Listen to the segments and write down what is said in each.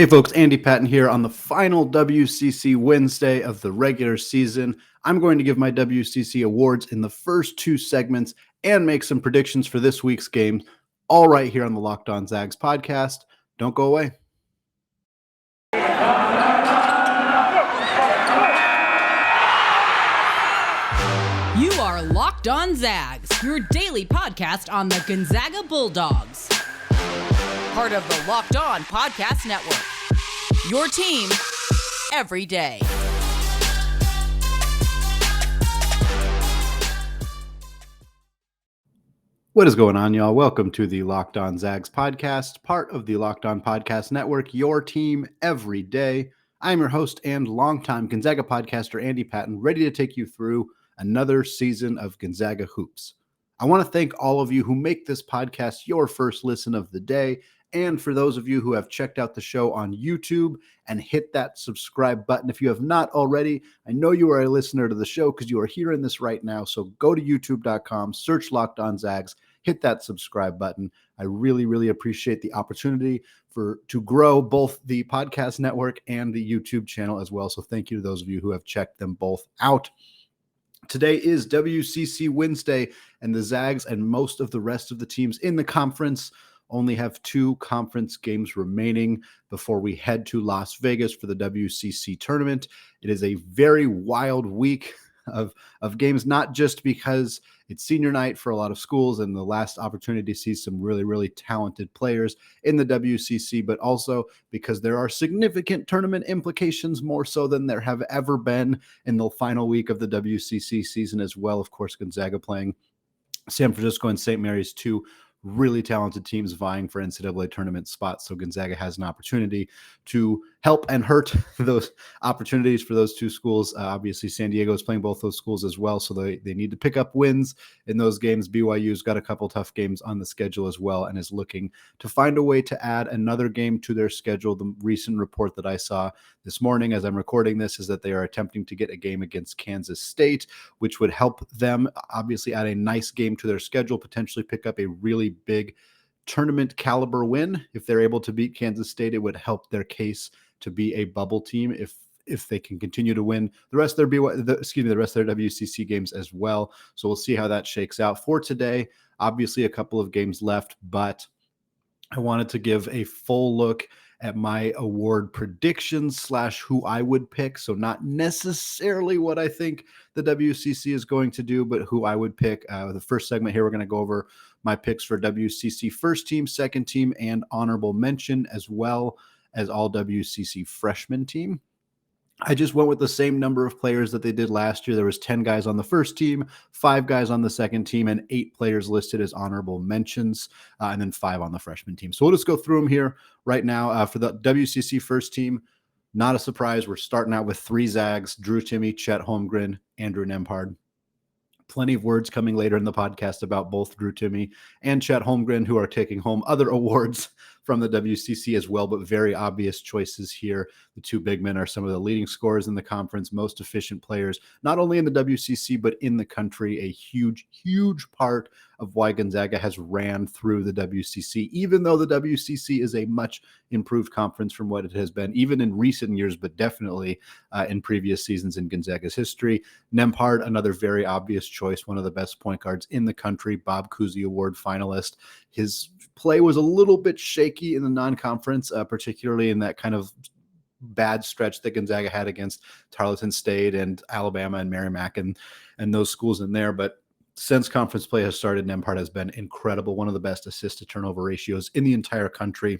Hey folks, Andy Patton here on the final WCC Wednesday of the regular season. I'm going to give my WCC awards in the first two segments and make some predictions for this week's games, all right here on the Locked On Zags podcast. Don't go away. You are Locked On Zags, your daily podcast on the Gonzaga Bulldogs. Part of the Locked On Podcast Network. Your team every day. What is going on, y'all? Welcome to the Locked On Zags podcast, part of the Locked On Podcast Network, your team every day. I'm your host and longtime Gonzaga podcaster, Andy Patton, ready to take you through another season of Gonzaga hoops. I want to thank all of you who make this podcast your first listen of the day, and for those of you who have checked out the show on YouTube and hit that subscribe button. If you have not already, I know you are a listener to the show because you are hearing this right now. So go to youtube.com, search Locked On Zags, hit that subscribe button. I really, really appreciate the opportunity to grow both the podcast network and the YouTube channel as well. So thank you to those of you who have checked them both out. Today is WCC Wednesday, and the Zags and most of the rest of the teams in the conference only have two conference games remaining before we head to Las Vegas for the WCC tournament. It is a very wild week of games, not just because it's senior night for a lot of schools and the last opportunity to see some really, really talented players in the WCC, but also because there are significant tournament implications, more so than there have ever been in the final week of the WCC season as well. Of course, Gonzaga playing San Francisco and St. Mary's, two really talented teams vying for NCAA tournament spots. So Gonzaga has an opportunity to help and hurt those opportunities for those two schools. Obviously, San Diego is playing both those schools as well, so they need to pick up wins in those games. BYU's got a couple tough games on the schedule as well and is looking to find a way to add another game to their schedule. The recent report that I saw this morning as I'm recording this is that they are attempting to get a game against Kansas State, which would help them obviously add a nice game to their schedule, potentially pick up a really big tournament caliber win. If they're able to beat Kansas State, it would help their case to be a bubble team if they can continue to win the rest of their WCC games as well. So we'll see how that shakes out. For today, obviously a couple of games left, but I wanted to give a full look at my award predictions / who I would pick. So not necessarily what I think the WCC is going to do, but who I would pick. The first segment here, we're going to go over my picks for WCC first team, second team, and honorable mention, as well as all WCC freshman team. I just went with the same number of players that they did last year. There was 10 guys on the first team, 5 guys on the second team, and 8 players listed as honorable mentions, and then 5 on the freshman team. So we'll just go through them here right now. For the WCC first team, not a surprise. We're starting out with 3 Zags: Drew Timme, Chet Holmgren, Andrew Nembhard. Plenty of words coming later in the podcast about both Drew Timme and Chet Holmgren, who are taking home other awards from the WCC as well, but very obvious choices here. The two big men are some of the leading scorers in the conference, most efficient players, not only in the WCC, but in the country. A huge, huge part of why Gonzaga has ran through the WCC, even though the WCC is a much improved conference from what it has been, even in recent years, but definitely in previous seasons in Gonzaga's history. Nembhard, another very obvious choice, one of the best point guards in the country, Bob Cousy Award finalist. His play was a little bit shaky in the non-conference, particularly in that kind of bad stretch that Gonzaga had against Tarleton State and Alabama and Merrimack and those schools in there. But since conference play has started, Nembhard has been incredible. One of the best assist to turnover ratios in the entire country.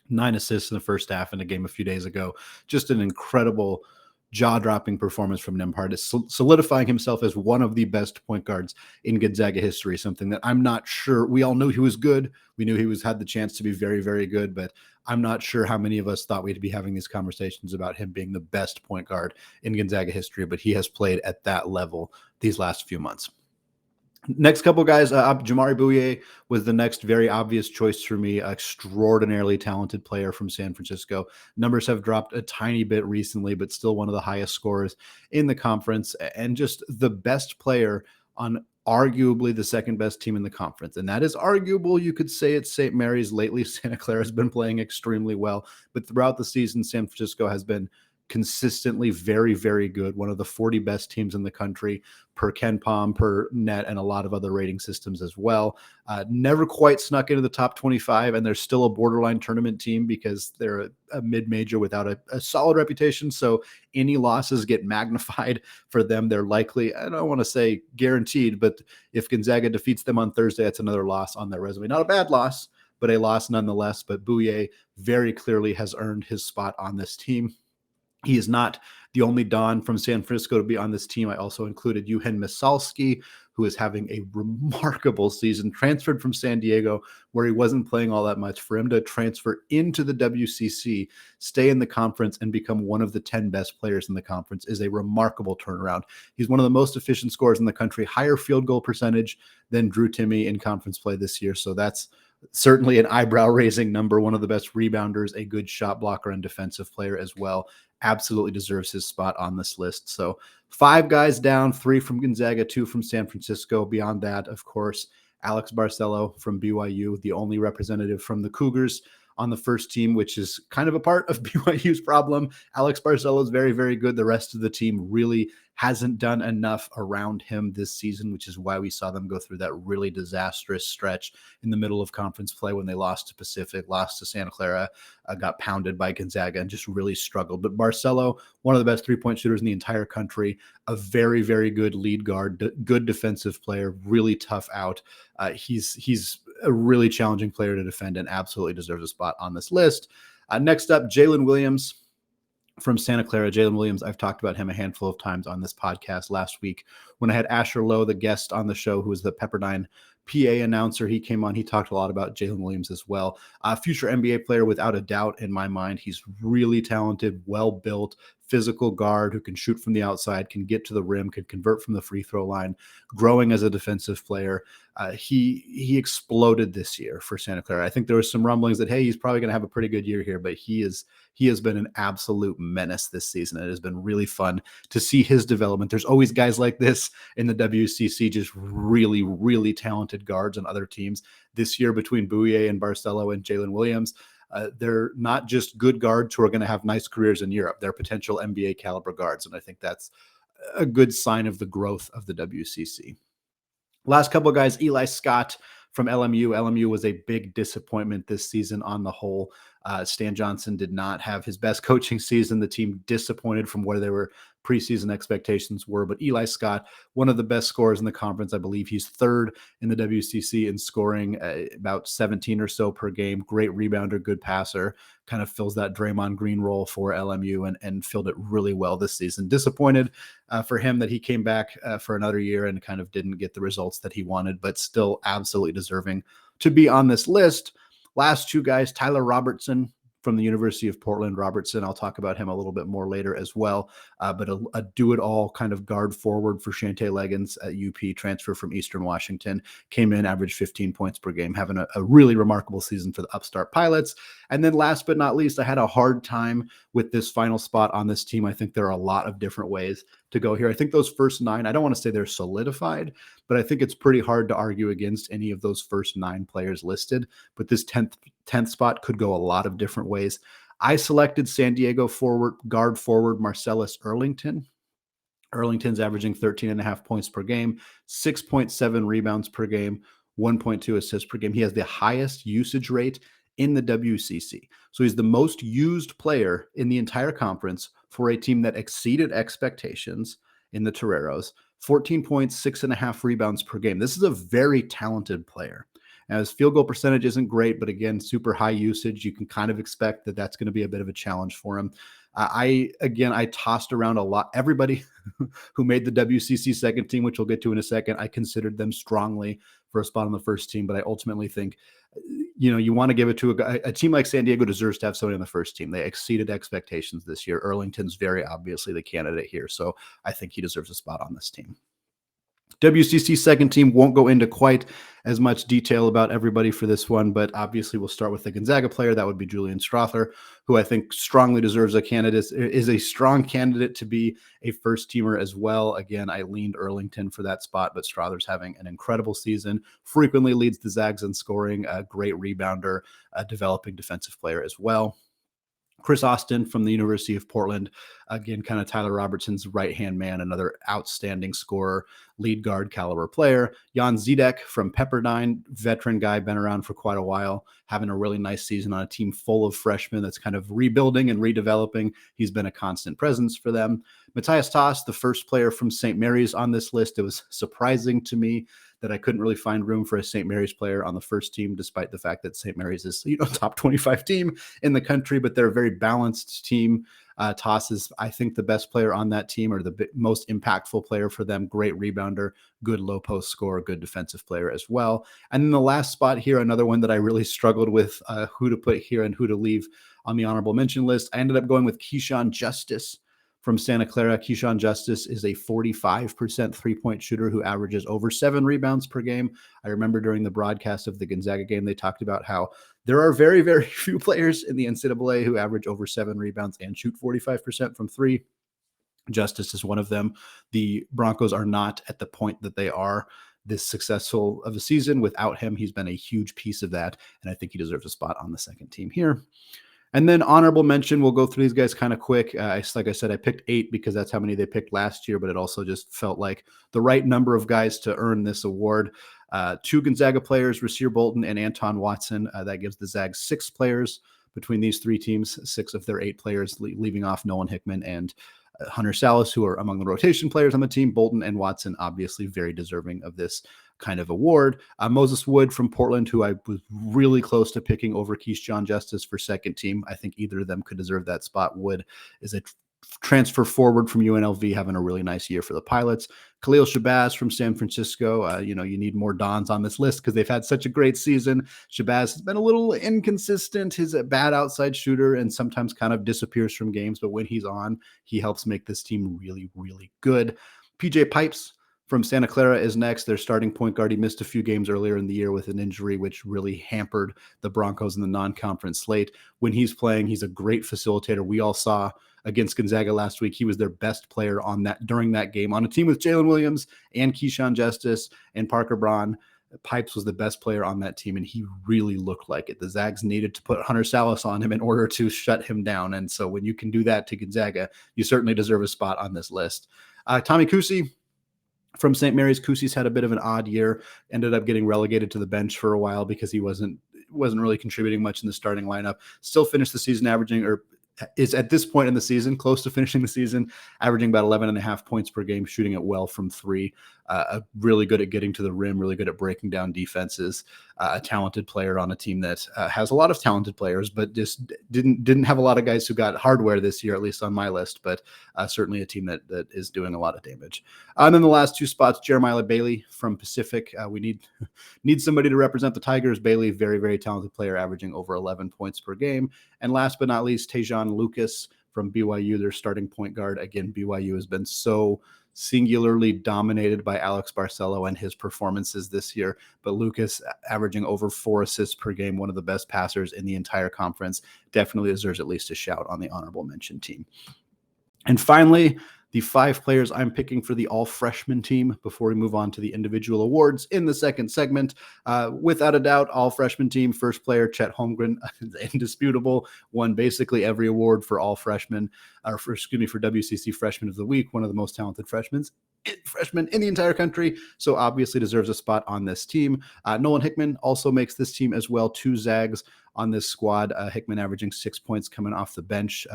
9 assists in the first half in a game a few days ago. Just an incredible jaw-dropping performance from Nembhard, is solidifying himself as one of the best point guards in Gonzaga history, something that I'm not sure. We all knew he was good. We knew he had the chance to be very, very good, but I'm not sure how many of us thought we'd be having these conversations about him being the best point guard in Gonzaga history, but he has played at that level these last few months. Next couple guys, Jamari Bowie was the next very obvious choice for me. Extraordinarily talented player from San Francisco. Numbers have dropped a tiny bit recently, but still one of the highest scorers in the conference and just the best player on arguably the second best team in the conference. And that is arguable. You could say it's St. Mary's. Lately, Santa Clara has been playing extremely well, but throughout the season, San Francisco has been consistently very, very good. One of the 40 best teams in the country per KenPom, per net, and a lot of other rating systems as well. Never quite snuck into the top 25, and they're still a borderline tournament team because they're a mid-major without a solid reputation. So any losses get magnified for them. They're likely, I don't want to say guaranteed, but if Gonzaga defeats them on Thursday, that's another loss on their resume. Not a bad loss, but a loss nonetheless. But Bowie very clearly has earned his spot on this team. He is not the only Don from San Francisco to be on this team. I also included Eugene Misalski, who is having a remarkable season, transferred from San Diego, where he wasn't playing all that much. For him to transfer into the WCC, stay in the conference, and become one of the 10 best players in the conference is a remarkable turnaround. He's one of the most efficient scorers in the country, higher field goal percentage than Drew Timme in conference play this year. So that's certainly an eyebrow-raising number. One of the best rebounders, a good shot blocker and defensive player as well. Absolutely deserves his spot on this list. So 5 guys down, 3 from Gonzaga, 2 from San Francisco. Beyond that, of course, Alex Barcelo from BYU, the only representative from the Cougars on the first team, which is kind of a part of BYU's problem. Alex Barcelo is very, very good. The rest of the team really hasn't done enough around him this season, which is why we saw them go through that really disastrous stretch in the middle of conference play when they lost to Pacific, lost to Santa Clara, got pounded by Gonzaga, and just really struggled. But Barcelo, one of the best three-point shooters in the entire country, a very, very good lead guard, good defensive player, really tough out. He's a really challenging player to defend and absolutely deserves a spot on this list. Next up, Jalen Williams from Santa Clara. Jalen Williams, I've talked about him a handful of times on this podcast. Last week when I had Asher Lowe, the guest on the show, who was the Pepperdine PA announcer, he came on. He talked a lot about Jalen Williams as well. Future NBA player without a doubt in my mind. He's really talented, well-built, physical guard who can shoot from the outside, can get to the rim, can convert from the free throw line, growing as a defensive player. He exploded this year for Santa Clara. I think there was some rumblings that, hey, he's probably going to have a pretty good year here, but he has been an absolute menace this season. It has been really fun to see his development. There's always guys like this in the WCC, just really, really talented guards on other teams. This year between Bowie and Barcelo and Jalen Williams, they're not just good guards who are going to have nice careers in Europe. They're potential NBA caliber guards, and I think that's a good sign of the growth of the WCC. Last couple of guys, Eli Scott from LMU. LMU was a big disappointment this season on the whole. Stan Johnson did not have his best coaching season. The team disappointed from where they were preseason expectations were, but Eli Scott, one of the best scorers in the conference. I believe he's third in the WCC in scoring, about 17 or so per game. Great rebounder, good passer, kind of fills that Draymond Green role for LMU and filled it really well this season. Disappointed for him that he came back for another year and kind of didn't get the results that he wanted, but still absolutely deserving to be on this list. Last 2 guys, Tyler Robertson from the University of Portland. Robertson, I'll talk about him a little bit more later as well, but a do-it-all kind of guard forward for Shante Leggins at UP, transfer from Eastern Washington, came in, averaged 15 points per game, having a really remarkable season for the upstart Pilots. And then last but not least, I had a hard time with this final spot on this team. I think there are a lot of different ways to go here. I think those first 9, I don't want to say they're solidified, but I think it's pretty hard to argue against any of those first 9 players listed. But this 10th spot could go a lot of different ways. I selected San Diego guard forward Marcellus Earlington. Earlington's averaging 13.5 points per game, 6.7 rebounds per game, 1.2 assists per game. He has the highest usage rate in the WCC. So he's the most used player in the entire conference for a team that exceeded expectations in the Toreros. 14 points, 6.5 rebounds per game. This is a very talented player. Now, his field goal percentage isn't great, but again, super high usage. You can kind of expect that that's going to be a bit of a challenge for him. I tossed around a lot. Everybody who made the WCC second team, which we'll get to in a second, I considered them strongly for a spot on the first team, but I ultimately think, you want to give it to a team like San Diego deserves to have somebody on the first team. They exceeded expectations this year. Earlington's very obviously the candidate here, so I think he deserves a spot on this team. WCC second team, won't go into quite as much detail about everybody for this one, but obviously we'll start with the Gonzaga player. That would be Julian Strother, who I think strongly deserves is a strong candidate to be a first teamer as well. Again, I leaned Earlington for that spot, but Strother's having an incredible season, frequently leads the Zags in scoring, a great rebounder, a developing defensive player as well. Chris Austin from the University of Portland, again, kind of Tyler Robertson's right-hand man, another outstanding scorer, lead guard caliber player. Jan Zidek from Pepperdine, veteran guy, been around for quite a while, having a really nice season on a team full of freshmen that's kind of rebuilding and redeveloping. He's been a constant presence for them. Matthias Toss, the first player from St. Mary's on this list. It was surprising to me that I couldn't really find room for a St. Mary's player on the first team, despite the fact that St. Mary's is, top 25 team in the country, but they're a very balanced team. Toss is, I think, the best player on that team, or the most impactful player for them. Great rebounder, good low post scorer, good defensive player as well. And then the last spot here, another one that I really struggled with who to put here and who to leave on the honorable mention list. I ended up going with Keyshawn Justice from Santa Clara. Keyshawn Justice is a 45% three-point shooter who averages over 7 rebounds per game. I remember during the broadcast of the Gonzaga game, they talked about how there are very, very few players in the NCAA who average over 7 rebounds and shoot 45% from three. Justice is one of them. The Broncos are not at the point that they are this successful of a season without him. He's been a huge piece of that, and I think he deserves a spot on the second team here. And then honorable mention, we'll go through these guys kind of quick. Like I said, I picked 8 because that's how many they picked last year, but it also just felt like the right number of guys to earn this award. 2 Gonzaga players, Rasir Bolton and Anton Watson. That gives the Zags 6 players between these 3 teams, 6 of their 8 players, leaving off Nolan Hickman and Hunter Salas, who are among the rotation players on the team. Bolton and Watson, obviously very deserving of this kind of award. Moses Wood from Portland, who I was really close to picking over Keyshawn Justice for second team. I think either of them could deserve that spot. Wood is a transfer forward from UNLV, having a really nice year for the Pilots. Khalil Shabazz from San Francisco. You need more Dons on this list because they've had such a great season. Shabazz has been a little inconsistent. He's a bad outside shooter and sometimes kind of disappears from games, but when he's on, he helps make this team really, really good. PJ Pipes from Santa Clara is next. Their starting point guard. He missed a few games earlier in the year with an injury, which really hampered the Broncos in the non-conference slate. When he's playing, he's a great facilitator. We all saw against Gonzaga last week, he was their best player during that game on a team with Jalen Williams and Keyshawn Justice and Parker Braun. Pipes was the best player on that team, and he really looked like it. The Zags needed to put Hunter Salas on him in order to shut him down. And so when you can do that to Gonzaga, you certainly deserve a spot on this list. Tommy Kuhse from St. Mary's. Kuhse's had a bit of an odd year, ended up getting relegated to the bench for a while because he wasn't really contributing much in the starting lineup. Still finished the season averaging, or is at this point in the season close to finishing the season, averaging about 11.5 points per game, shooting it well from 3. Really good at getting to the rim, really good at breaking down defenses. A talented player on a team that has a lot of talented players, but just didn't have a lot of guys who got hardware this year, at least on my list. But certainly a team that is doing a lot of damage. And then the last 2 spots, Jeremiah Bailey from Pacific. We need somebody to represent the Tigers. Bailey, very, very talented player, averaging over 11 points per game. And last but not least, Taijon Lucas from BYU, their starting point guard. Again, BYU has been so singularly dominated by Alex Barcelo and his performances this year, but Lucas averaging over 4 assists per game, one of the best passers in the entire conference, definitely deserves at least a shout on the honorable mention team. And finally, the 5 players I'm picking for the all-freshman team before we move on to the individual awards in the second segment. Without a doubt, all-freshman team, first player, Chet Holmgren, indisputable, won basically every award for all-freshmen, for WCC Freshman of the Week, one of the most talented freshmen in the entire country, so obviously deserves a spot on this team. Nolan Hickman also makes this team as well, 2 Zags on this squad. Hickman averaging 6 points coming off the bench,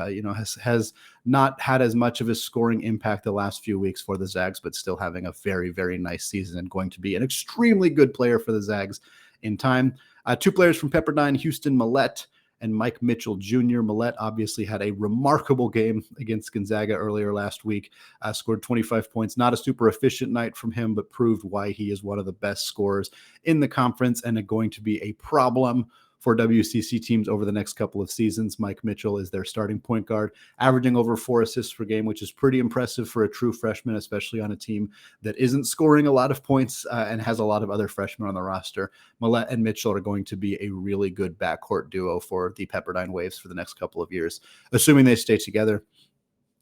has not had as much of a scoring impact the last few weeks for the Zags, but still having a very, very nice season and going to be an extremely good player for the Zags in time. 2 players from Pepperdine, Houston Millett and Mike Mitchell Jr. Millett obviously had a remarkable game against Gonzaga earlier last week, scored 25 points. Not a super efficient night from him, but proved why he is one of the best scorers in the conference and going to be a problem for WCC teams over the next couple of seasons. Mike Mitchell is their starting point guard, averaging over 4 assists per game, which is pretty impressive for a true freshman, especially on a team that isn't scoring a lot of points and has a lot of other freshmen on the roster. Millett and Mitchell are going to be a really good backcourt duo for the Pepperdine Waves for the next couple of years, assuming they stay together.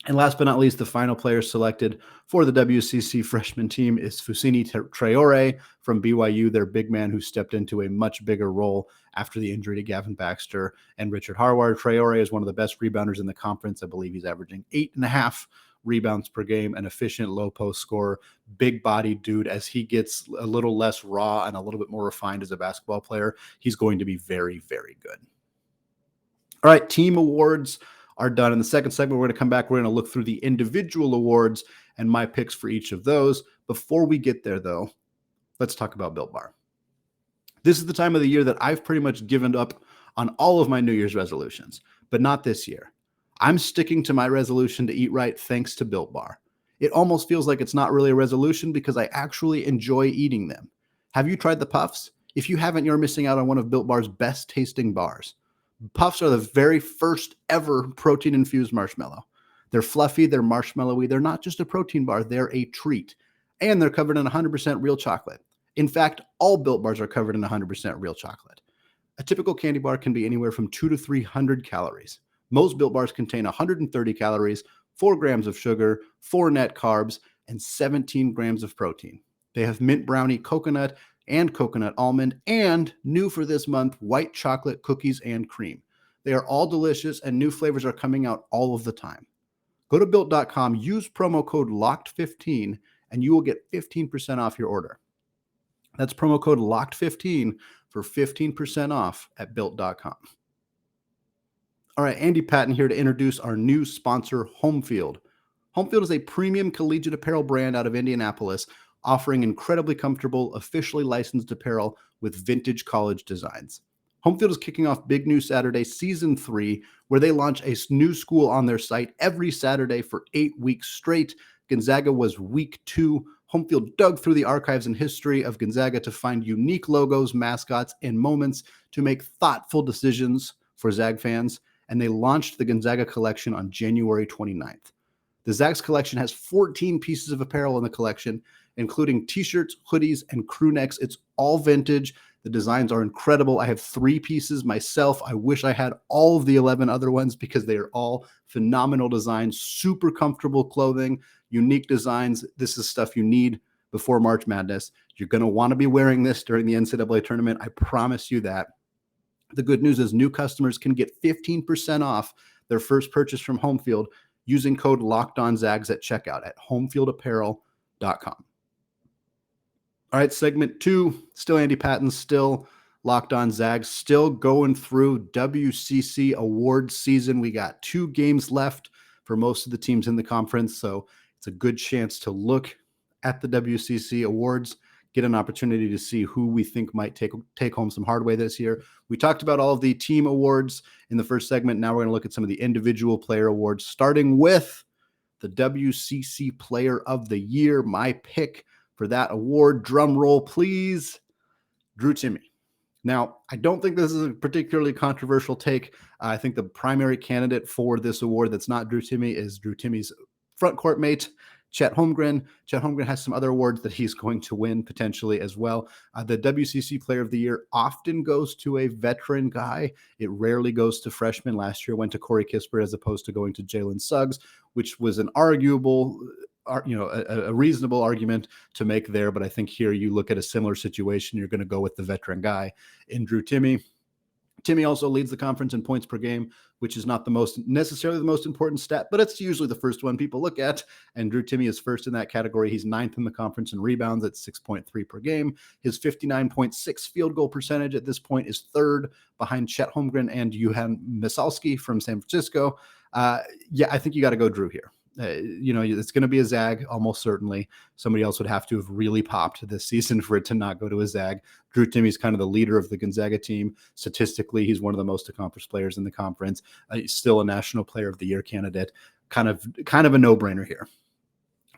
And last but not least, the final player selected for the WCC freshman team is Fousseyni Traore from BYU, their big man who stepped into a much bigger role after the injury to Gavin Baxter and Richard Harward. Traore is one of the best rebounders in the conference. I believe he's averaging 8.5 rebounds per game, an efficient low post scorer, big body dude. As he gets a little less raw and a little bit more refined as a basketball player, he's going to be very, very good. All right, team awards are done. In the second segment, we're going to come back. We're going to look through the individual awards and my picks for each of those. Before we get there, though, let's talk about Built Bar. This is the time of the year that I've pretty much given up on all of my New Year's resolutions, but not this year. I'm sticking to my resolution to eat right thanks to Built Bar. It almost feels like it's not really a resolution because I actually enjoy eating them. Have you tried the Puffs? If you haven't, you're missing out on one of Built Bar's best tasting bars. Puffs are the very first ever protein-infused marshmallow. They're fluffy, they're marshmallowy, they're not just a protein bar, they're a treat. And they're covered in 100% real chocolate. In fact, all Built Bars are covered in 100% real chocolate. A typical candy bar can be anywhere from 200 to 300 calories. Most Built Bars contain 130 calories, 4 grams of sugar, 4 net carbs, and 17 grams of protein. They have mint brownie coconut and coconut almond, and new for this month, white chocolate cookies and cream. They are all delicious, and new flavors are coming out all of the time. Go to Built.com, use promo code LOCKED15, and you will get 15% off your order. That's promo code LOCKED15 for 15% off at Built.com. All right, Andy Patton here to introduce our new sponsor, Homefield. Homefield is a premium collegiate apparel brand out of Indianapolis, offering incredibly comfortable, officially licensed apparel with vintage college designs. Homefield is kicking off Big New Saturday Season 3, where they launch a new school on their site every Saturday for 8 weeks straight. Gonzaga was week 2. Homefield dug through the archives and history of Gonzaga to find unique logos, mascots, and moments to make thoughtful decisions for Zag fans, and they launched the Gonzaga Collection on January 29th. The Zags Collection has 14 pieces of apparel in the collection, including t-shirts, hoodies, and crew necks. It's all vintage. The designs are incredible. I have 3 pieces myself. I wish I had all of the 11 other ones because they are all phenomenal designs, super comfortable clothing, unique designs. This is stuff you need before March Madness. You're going to want to be wearing this during the NCAA tournament. I promise you that. The good news is new customers can get 15% off their first purchase from Homefield using code LOCKEDONZAGS at checkout at homefieldapparel.com. All right, segment 2, still Andy Patton, still Locked On Zags, still going through WCC Awards season. We got 2 games left for most of the teams in the conference, so it's a good chance to look at the WCC Awards, get an opportunity to see who we think might take home some hardware this year. We talked about all of the team awards in the first segment. Now we're going to look at some of the individual player awards, starting with the WCC Player of the Year. My pick for that award, drum roll please, Drew Timme. Now, I don't think this is a particularly controversial take. I think the primary candidate for this award that's not Drew Timme is Drew Timme's front court mate, Chet Holmgren. Chet Holmgren has some other awards that he's going to win potentially as well. The WCC Player of the Year often goes to a veteran guy. It rarely goes to freshmen. Last year went to Corey Kispert as opposed to going to Jalen Suggs, which was an arguable, a reasonable argument to make there. But I think here you look at a similar situation, you're going to go with the veteran guy in Drew Timme. Timme also leads the conference in points per game, which is not necessarily the most important stat, but it's usually the first one people look at. And Drew Timme is first in that category. He's 9th in the conference in rebounds at 6.3 per game. His 59.6 field goal percentage at this point is 3rd behind Chet Holmgren and Eugene Misalski from San Francisco. I think you got to go Drew here. It's going to be a Zag, almost certainly. Somebody else would have to have really popped this season for it to not go to a Zag. Drew Timme is kind of the leader of the Gonzaga team. Statistically, he's one of the most accomplished players in the conference. He's still a National Player of the Year candidate. Kind of a no-brainer here.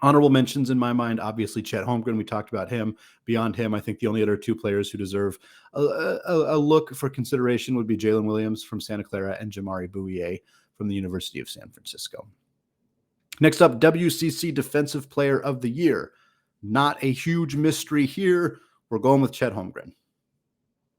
Honorable mentions in my mind, obviously Chet Holmgren, we talked about him. Beyond him, I think the only other two players who deserve a look for consideration would be Jalen Williams from Santa Clara and Jamari Bowie from the University of San Francisco. Next up, WCC Defensive Player of the Year. Not a huge mystery here. We're going with Chet Holmgren.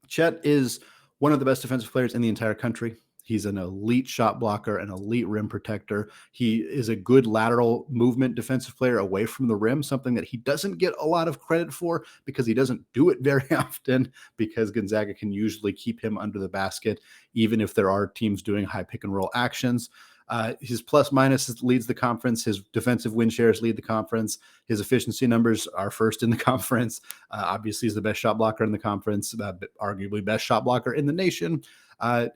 Chet is one of the best defensive players in the entire country. He's an elite shot blocker, an elite rim protector. He is a good lateral movement defensive player away from the rim, something that he doesn't get a lot of credit for because he doesn't do it very often, because Gonzaga can usually keep him under the basket, even if there are teams doing high pick and roll actions. His plus minus leads the conference. His defensive win shares lead the conference. His efficiency numbers are first in the conference. Obviously, he's the best shot blocker in the conference, arguably best shot blocker in the nation.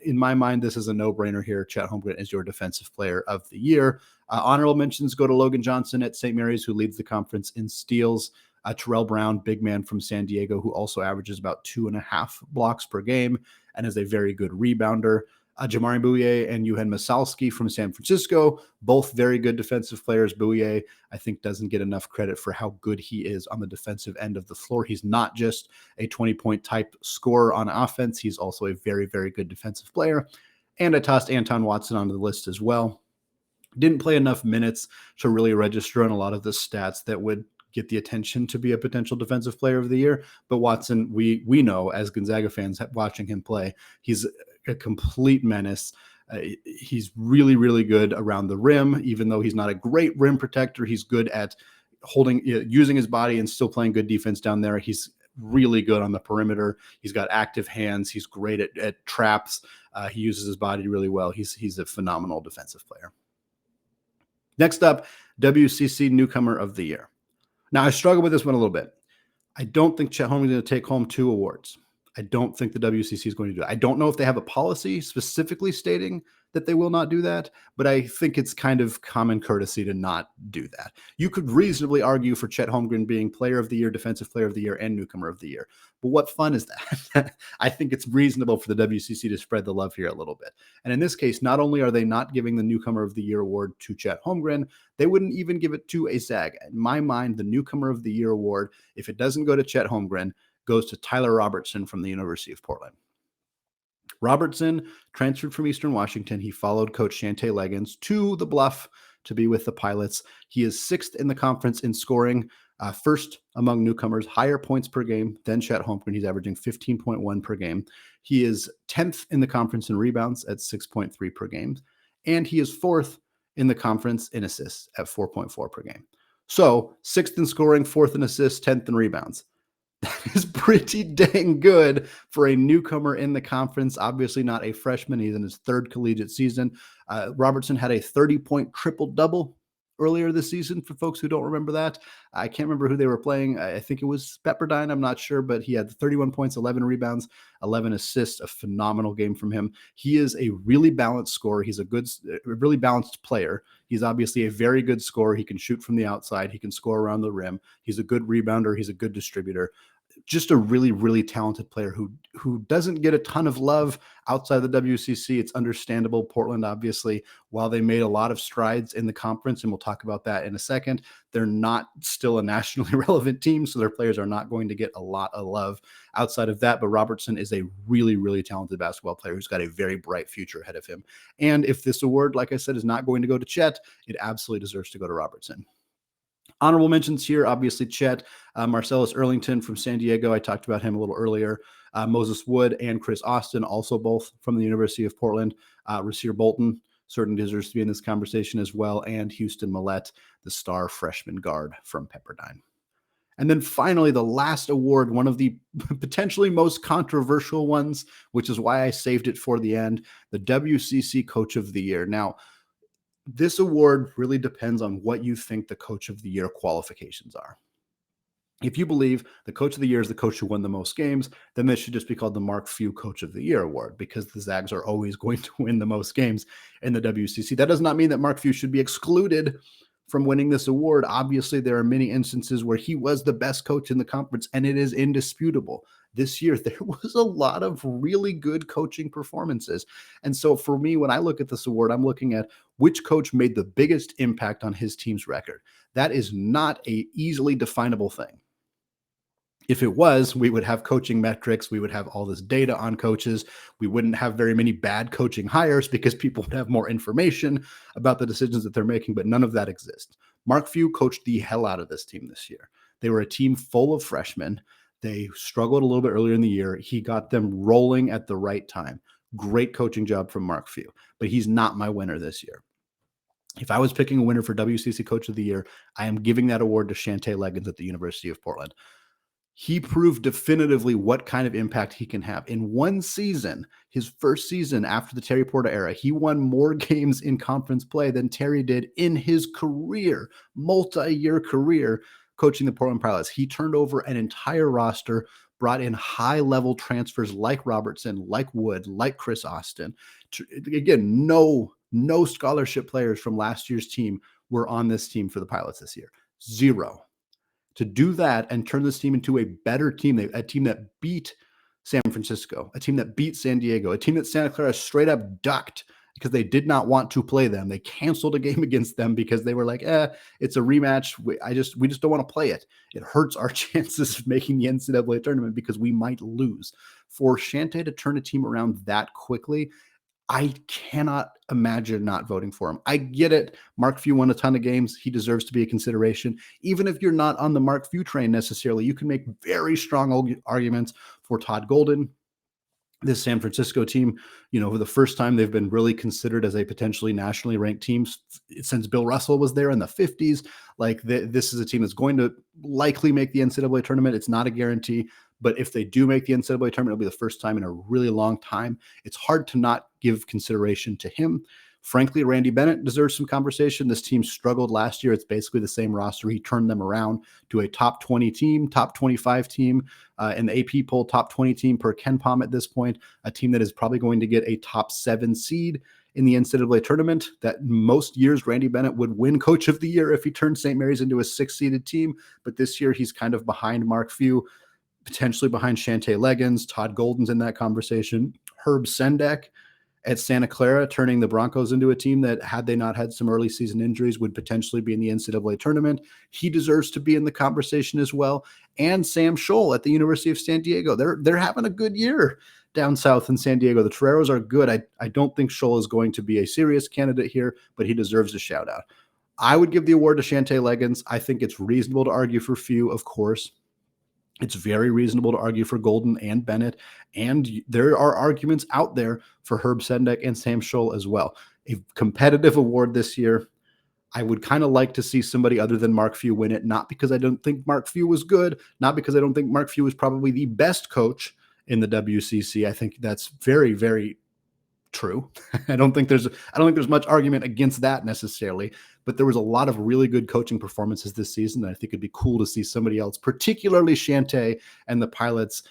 In my mind, this is a no-brainer here. Chet Holmgren is your Defensive Player of the Year. Honorable mentions go to Logan Johnson at St. Mary's, who leads the conference in steals. Terrell Brown, big man from San Diego, who also averages about 2.5 blocks per game and is a very good rebounder. Jamari Bowie and Eugene Misalski from San Francisco, both very good defensive players. Bowie, I think, doesn't get enough credit for how good he is on the defensive end of the floor. He's not just a 20-point type scorer on offense. He's also a very, very good defensive player. And I tossed Anton Watson onto the list as well. Didn't play enough minutes to really register on a lot of the stats that would get the attention to be a potential Defensive Player of the Year. But Watson, we know as Gonzaga fans watching him play, he's a complete menace. He's really, really good around the rim, even though he's not a great rim protector. He's good at using his body and still playing good defense down there. He's really good on the perimeter. He's got active hands. He's great at traps. He uses his body really well. He's a phenomenal defensive player. Next up, WCC Newcomer of the Year. Now, I struggle with this one a little bit. I don't think Chet Holmgren is going to take home 2 awards. I don't think the WCC is going to do it. I don't know if they have a policy specifically stating that they will not do that, but I think it's kind of common courtesy to not do that. You could reasonably argue for Chet Holmgren being Player of the Year, Defensive Player of the Year, and Newcomer of the Year. But what fun is that? I think it's reasonable for the WCC to spread the love here a little bit. And in this case, not only are they not giving the Newcomer of the Year award to Chet Holmgren, they wouldn't even give it to a Zag. In my mind, the Newcomer of the Year award, if it doesn't go to Chet Holmgren, goes to Tyler Robertson from the University of Portland. Robertson transferred from Eastern Washington. He followed Coach Shante Leggins to the Bluff to be with the Pilots. He is 6th in the conference in scoring, first among newcomers, higher points per game than Chet Holmgren. He's averaging 15.1 per game. He is 10th in the conference in rebounds at 6.3 per game. And he is 4th in the conference in assists at 4.4 per game. So 6th in scoring, 4th in assists, 10th in rebounds. That is pretty dang good for a newcomer in the conference. Obviously not a freshman. He's in his 3rd collegiate season. Robertson had a 30-point triple-double earlier this season, for folks who don't remember that. I can't remember who they were playing. I think it was Pepperdine. I'm not sure, but he had 31 points, 11 rebounds, 11 assists, a phenomenal game from him. He is a really balanced scorer. He's a really balanced player. He's obviously a very good scorer. He can shoot from the outside. He can score around the rim. He's a good rebounder. He's a good distributor. Just a really, really talented player who doesn't get a ton of love outside the WCC. It's understandable. Portland, obviously, while they made a lot of strides in the conference, and we'll talk about that in a second, they're not still a nationally relevant team, so their players are not going to get a lot of love outside of that. But Robertson is a really, really talented basketball player who's got a very bright future ahead of him. And if this award, like I said, is not going to go to Chet, it absolutely deserves to go to Robertson. Honorable mentions here, obviously Chet, Marcellus Earlington from San Diego. I talked about him a little earlier. Moses Wood and Chris Austin, also both from the University of Portland. Rasir Bolton certainly deserves to be in this conversation as well. And Houston Millett, the star freshman guard from Pepperdine. And then finally, the last award, one of the potentially most controversial ones, which is why I saved it for the end, the WCC Coach of the Year. Now, this award really depends on what you think the Coach of the Year qualifications are. If you believe the Coach of the Year is the coach who won the most games, then this should just be called the Mark Few Coach of the Year award, because the Zags are always going to win the most games in the WCC. That does not mean that Mark Few should be excluded from winning this award. Obviously, there are many instances where he was the best coach in the conference, and it is indisputable. this year, there was a lot of really good coaching performances. And so for me, when I look at this award, I'm looking at which coach made the biggest impact on his team's record. That is not a easily definable thing. If it was, we would have coaching metrics. We would have all this data on coaches. We wouldn't have very many bad coaching hires because people would have more information about the decisions that they're making, but none of that exists. Mark Few coached the hell out of this team this year. They were a team full of freshmen. They struggled a little bit earlier in the year. He got them rolling at the right time. Great coaching job from Mark Few, but he's not my winner this year. If I was picking a winner for WCC Coach of the Year, I am giving that award to Shante Leggins at the University of Portland. He proved definitively what kind of impact he can have. In one season, his first season after the Terry Porter era, he won more games in conference play than Terry did in his career, multi-year career, coaching the Portland Pilots. He turned over an entire roster, brought in high-level transfers like Robertson, like Wood, like Chris Austin. Again, no scholarship players from last year's team were on this team for the Pilots this year. Zero. To do that and turn this team into a better team, a team that beat San Francisco, a team that beat San Diego, a team that Santa Clara straight up ducked because they did not want to play them. They canceled a game against them because they were like, it's a rematch. We just don't want to play it. It hurts our chances of making the NCAA tournament because we might lose. For Shante to turn a team around that quickly, I cannot imagine not voting for him. I get it. Mark Few won a ton of games. He deserves to be a consideration. Even if you're not on the Mark Few train necessarily, you can make very strong arguments for Todd Golden. This San Francisco team, for the first time, they've been really considered as a potentially nationally ranked team since Bill Russell was there in the 50s. Like this is a team that's going to likely make the NCAA tournament. It's not a guarantee, but if they do make the NCAA tournament, it'll be the first time in a really long time. It's hard to not give consideration to him. Frankly, Randy Bennett deserves some conversation. This team struggled last year. It's basically the same roster. He turned them around to a top 20 team, top 25 team, in the AP poll, top 20 team per KenPom at this point, a team that is probably going to get a top 7 seed in the NCAA tournament. That most years Randy Bennett would win Coach of the Year if he turned St. Mary's into a 6-seeded team. But this year he's kind of behind Mark Few, potentially behind Shante Leggins. Todd Golden's in that conversation. Herb Sendek at Santa Clara, turning the Broncos into a team that, had they not had some early season injuries, would potentially be in the NCAA tournament. He deserves to be in the conversation as well. And Sam Scholl at the University of San Diego. They're having a good year down south in San Diego. The Toreros are good. I don't think Scholl is going to be a serious candidate here, but he deserves a shout out. I would give the award to Shante Leggins. I think it's reasonable to argue for Few, of course. It's very reasonable to argue for Golden and Bennett, and there are arguments out there for Herb Sendek and Sam Scholl as well. A competitive award this year. I would kind of like to see somebody other than Mark Few win it, not because I don't think Mark Few was good, not because I don't think Mark Few was probably the best coach in the WCC. I think that's very, very true. I don't think there's much argument against that necessarily, but there was a lot of really good coaching performances this season. And I think it'd be cool to see somebody else, particularly Shante and the Pilots,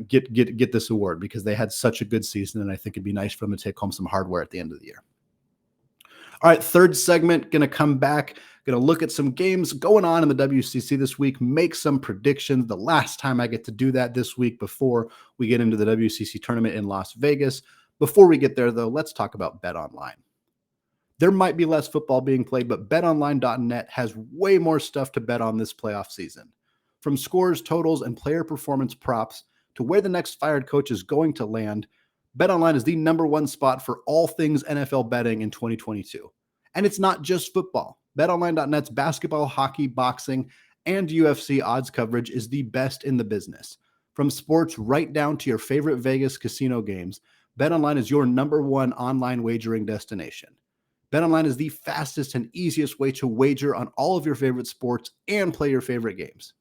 get this award because they had such a good season. And I think it'd be nice for them to take home some hardware at the end of the year. All right, third segment, going to come back, going to look at some games going on in the WCC this week, make some predictions. The last time I get to do that this week before we get into the WCC tournament in Las Vegas. Before we get there, though, let's talk about BetOnline. There might be less football being played, but betonline.net has way more stuff to bet on this playoff season. From scores, totals, and player performance props to where the next fired coach is going to land, BetOnline is the #1 spot for all things NFL betting in 2022. And it's not just football. BetOnline.net's basketball, hockey, boxing, and UFC odds coverage is the best in the business. From sports right down to your favorite Vegas casino games, BetOnline is your #1 online wagering destination. BetOnline is the fastest and easiest way to wager on all of your favorite sports and play your favorite games.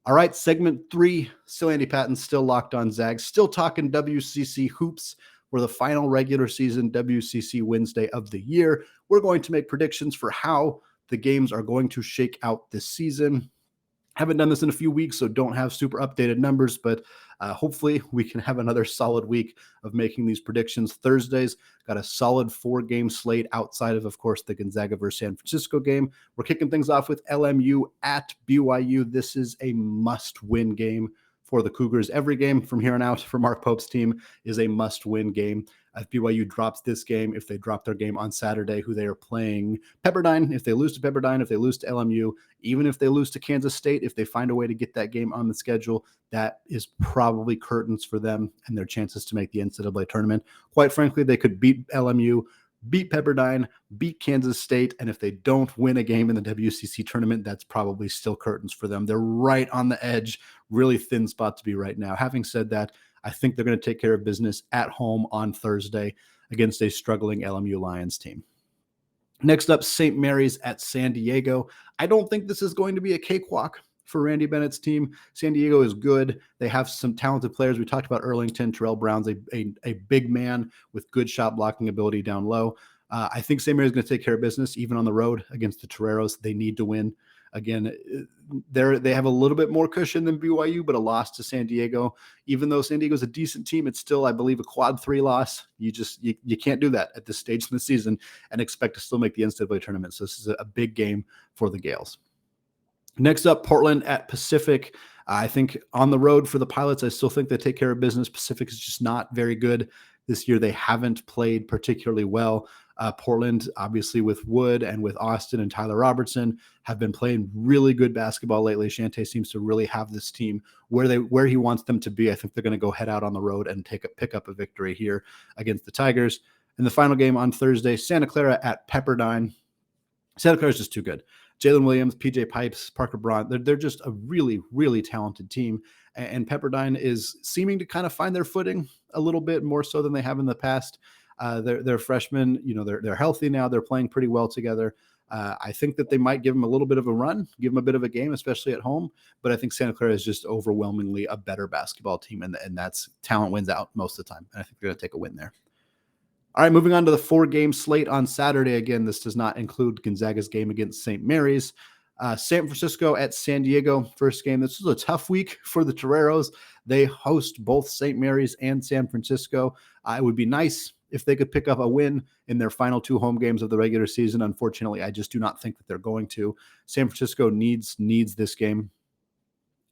All right, segment 3, still Andy Patton, still locked on Zags, still talking WCC hoops. We're the final regular season WCC Wednesday of the year. We're going to make predictions for how the games are going to shake out this season. Haven't done this in a few weeks, so don't have super updated numbers, but hopefully we can have another solid week of making these predictions. Thursdays, got a solid 4-game slate outside of course, the Gonzaga versus San Francisco game. We're kicking things off with LMU at BYU. This is a must-win game for the Cougars. Every game from here on out for Mark Pope's team is a must-win game. If BYU drops this game, if they drop their game on Saturday, who they are playing Pepperdine, if they lose to Pepperdine, if they lose to LMU, even if they lose to Kansas State, if they find a way to get that game on the schedule, that is probably curtains for them and their chances to make the NCAA tournament. Quite frankly, they could beat LMU, beat Pepperdine, beat Kansas State, and if they don't win a game in the WCC tournament, that's probably still curtains for them. They're right on the edge, really thin spot to be right now. Having said that, I think they're going to take care of business at home on Thursday against a struggling LMU Lions team. Next up, St. Mary's at San Diego. I don't think this is going to be a cakewalk for Randy Bennett's team. San Diego is good. They have some talented players. We talked about Earlington. Terrell Brown's a big man with good shot blocking ability down low. I think St. Mary's going to take care of business even on the road against the Toreros. They need to win. Again, they have a little bit more cushion than BYU, but a loss to San Diego. Even though San Diego's a decent team, it's still, I believe, a quad 3 loss. You can't do that at this stage in the season and expect to still make the NCAA tournament. So this is a big game for the Gales. Next up, Portland at Pacific. I think on the road for the Pilots, I still think they take care of business. Pacific is just not very good this year. They haven't played particularly well. Portland, obviously with Wood and with Austin and Tyler Robertson, have been playing really good basketball lately. Shante seems to really have this team where he wants them to be. I think they're going to go head out on the road and pick up a victory here against the Tigers. And the final game on Thursday, Santa Clara at Pepperdine. Santa Clara is just too good. Jalen Williams, PJ Pipes, Parker Braun, they're just a really, really talented team. And Pepperdine is seeming to kind of find their footing a little bit more so than they have in the past. They're freshmen, they're healthy now. They're playing pretty well together. I think that they might give them a little bit of a run, give them a bit of a game, especially at home. But I think Santa Clara is just overwhelmingly a better basketball team, and that's talent wins out most of the time. And I think they're going to take a win there. All right, moving on to the 4-game slate on Saturday. Again, this does not include Gonzaga's game against St. Mary's. San Francisco at San Diego, first game. This is a tough week for the Toreros. They host both St. Mary's and San Francisco. It would be nice if they could pick up a win in their final 2 home games of the regular season. Unfortunately, I just do not think that they're going to. San Francisco needs this game.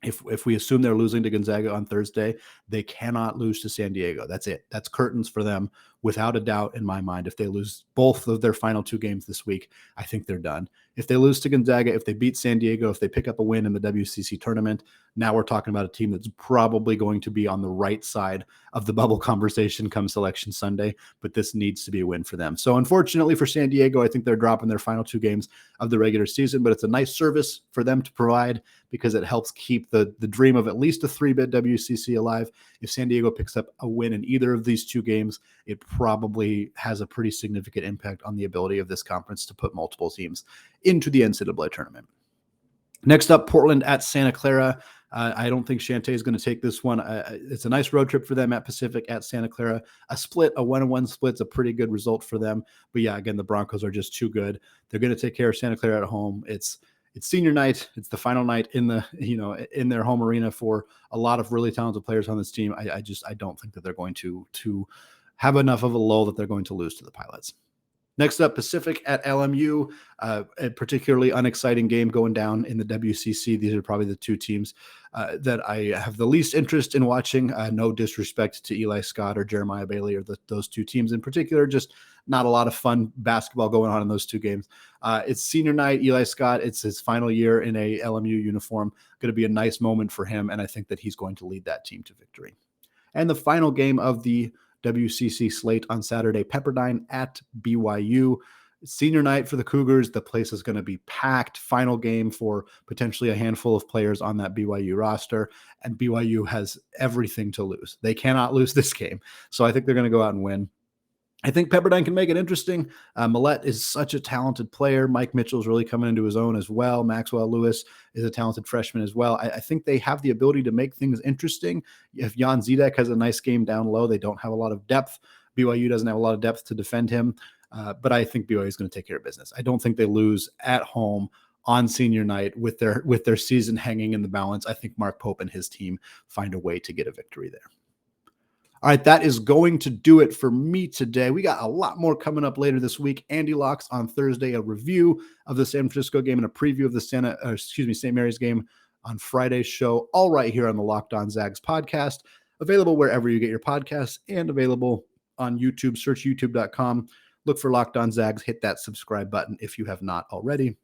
If we assume they're losing to Gonzaga on Thursday, they cannot lose to San Diego. That's it. That's curtains for them, without a doubt in my mind. If they lose both of their final 2 games this week, I think they're done. If they lose to Gonzaga, if they beat San Diego, if they pick up a win in the WCC tournament, now we're talking about a team that's probably going to be on the right side of the bubble conversation come Selection Sunday, but this needs to be a win for them. So unfortunately for San Diego, I think they're dropping their final 2 games of the regular season, but it's a nice service for them to provide because it helps keep the dream of at least a 3-bit WCC alive. If San Diego picks up a win in either of these 2 games, it probably has a pretty significant impact on the ability of this conference to put multiple teams into the NCAA tournament. Next up, Portland at Santa Clara. I don't think Shante is going to take this one. It's a nice road trip for them at Pacific, at Santa Clara. A 1-1 split's a pretty good result for them. But yeah, again, the Broncos are just too good. They're going to take care of Santa Clara at home. It's senior night. It's the final night in their home arena for a lot of really talented players on this team. I don't think that they're going to have enough of a lull that they're going to lose to the Pilots. Next up, Pacific at LMU, a particularly unexciting game going down in the WCC. These are probably the 2 teams that I have the least interest in watching. No disrespect to Eli Scott or Jeremiah Bailey or those 2 teams in particular, just not a lot of fun basketball going on in those 2 games. It's senior night. Eli Scott, it's his final year in a LMU uniform. Going to be a nice moment for him, and I think that he's going to lead that team to victory. And the final game of the WCC slate on Saturday, Pepperdine at BYU. Senior night for the Cougars. The place is going to be packed. Final game for potentially a handful of players on that BYU roster, and BYU has everything to lose. They cannot lose this game. So I think they're going to go out and win. I think Pepperdine can make it interesting. Millette is such a talented player. Mike Mitchell's really coming into his own as well. Maxwell Lewis is a talented freshman as well. I think they have the ability to make things interesting. If Jan Zidek has a nice game down low, they don't have a lot of depth. BYU doesn't have a lot of depth to defend him, but I think BYU is going to take care of business. I don't think they lose at home on senior night with their season hanging in the balance. I think Mark Pope and his team find a way to get a victory there. All right, that is going to do it for me today. We got a lot more coming up later this week. Andy Locks on Thursday, a review of the San Francisco game and a preview of the St. Mary's game on Friday's show, all right here on the Locked On Zags podcast, available wherever you get your podcasts and available on YouTube. Search youtube.com, look for Locked On Zags, hit that subscribe button if you have not already.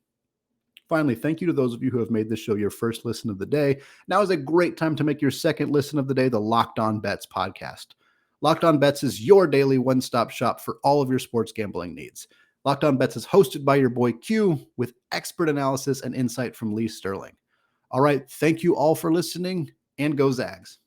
Finally, thank you to those of you who have made this show your first listen of the day. Now is a great time to make your second listen of the day, the Locked On Bets podcast. Locked On Bets is your daily one-stop shop for all of your sports gambling needs. Locked On Bets is hosted by your boy Q with expert analysis and insight from Lee Sterling. All right, thank you all for listening, and go Zags.